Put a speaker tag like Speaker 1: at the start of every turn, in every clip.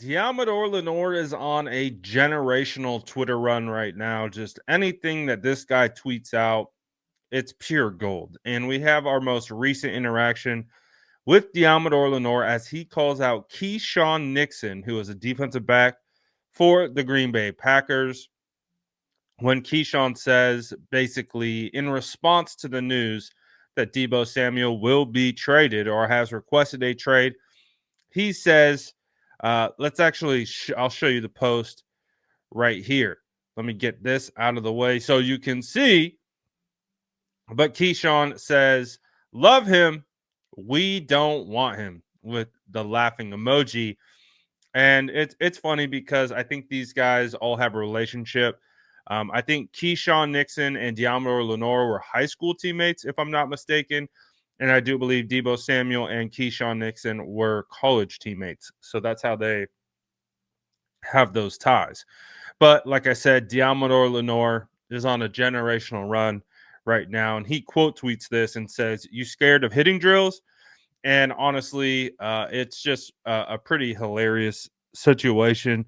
Speaker 1: Deommodore Lenoir is on a generational Twitter run right now. Just anything that this guy tweets out, it's pure gold. And we have our most recent interaction with Deommodore Lenoir as he calls out Keisean Nixon, who is a defensive back for the Green Bay Packers. When Keisean says, basically, in response to the news that Deebo Samuel will be traded or has requested a trade, he says, let's actually, I'll show you the post right here. Let me get this out of the way so you can see. But Keisean says, love him. We don't want him, with the laughing emoji. And it's funny because I think these guys all have a relationship. I think Keisean Nixon and Deommodore Lenoir were high school teammates, if I'm not mistaken. And I do believe Deebo Samuel and Keisean Nixon were college teammates. So that's how they have those ties. But like I said, Deommodore Lenoir is on a generational run right now. And he quote tweets this and says, "You scared of hitting drills?" And honestly, it's just a pretty hilarious situation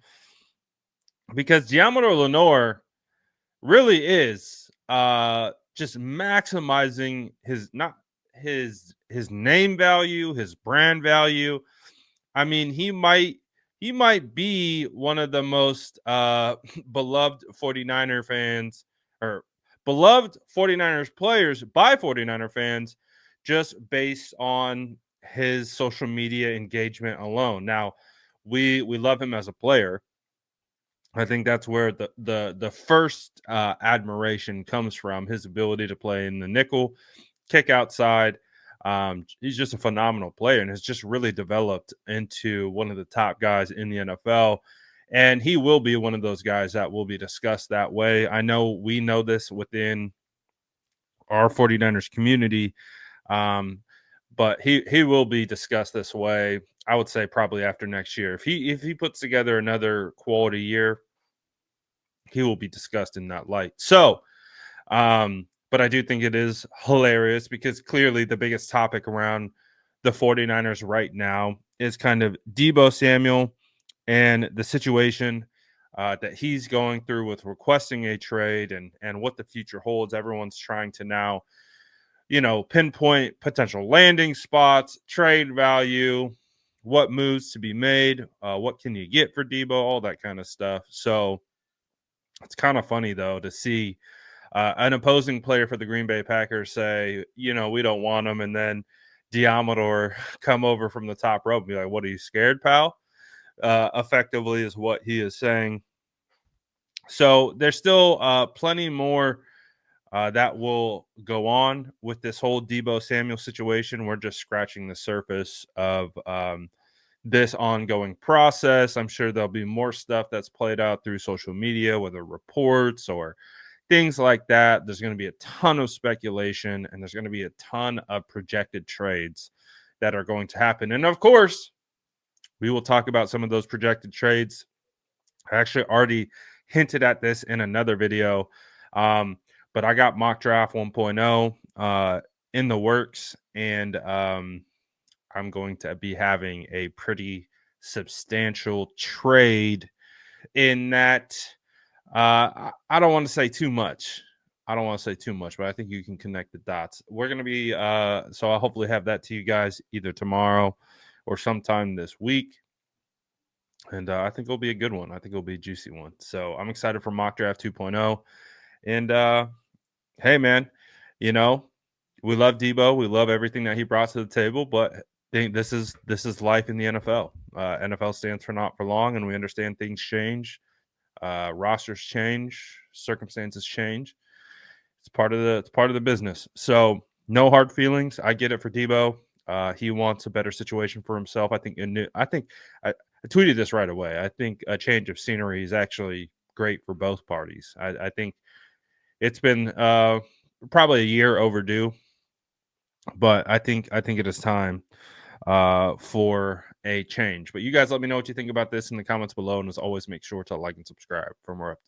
Speaker 1: because Deommodore Lenoir really is just maximizing his not his name value, his brand value. I mean, he might be one of the most beloved 49er fans, or beloved 49ers players by 49er fans, just based on his social media engagement alone. Now, we love him as a player. I think that's where the first admiration comes from, his ability to play in the nickel, kick outside. He's just a phenomenal player and has just really developed into one of the top guys in the NFL. And he will be one of those guys that will be discussed that way. I know we know this within our 49ers community, um, but he will be discussed this way. I would say probably after next year. If he puts together another quality year, he will be discussed in that light. So, but I do think it is hilarious because clearly the biggest topic around the 49ers right now is kind of Deebo Samuel and the situation that he's going through with requesting a trade, and what the future holds. Everyone's trying to now, pinpoint potential landing spots, trade value, what moves to be made, what can you get for Deebo, all that kind of stuff. So it's kind of funny though to see an opposing player for the Green Bay Packers say, we don't want him, and then Deommodore come over from the top rope and be like, "What, are you scared, pal?" Effectively is what he is saying. So there's still plenty more that will go on with this whole Deebo Samuel situation. We're just scratching the surface of this ongoing process. I'm sure there'll be more stuff that's played out through social media, whether reports or things like that. There's going to be a ton of speculation, and there's going to be a ton of projected trades that are going to happen. And of course, we will talk about some of those projected trades. I actually already hinted at this in another video, but I got mock draft 1.0 in the works, and I'm going to be having a pretty substantial trade in that. I don't want to say too much. But I think you can connect the dots. We're going to be, so I'll hopefully have that to you guys either tomorrow or sometime this week. And I think it'll be a good one. I think it'll be a juicy one. So I'm excited for mock draft 2.0. And hey, man, we love Deebo. We love everything that he brought to the table, but this is life in the NFL. NFL stands for not for long, and we understand things change. Rosters change, circumstances change. It's part of the business. So no hard feelings. I get it for Deebo. He wants a better situation for himself. I think I tweeted this right away. I think a change of scenery is actually great for both parties. I think it's been probably a year overdue, but I think it is time for a change. But you guys let me know what you think about this in the comments below, and as always, make sure to like and subscribe for more updates.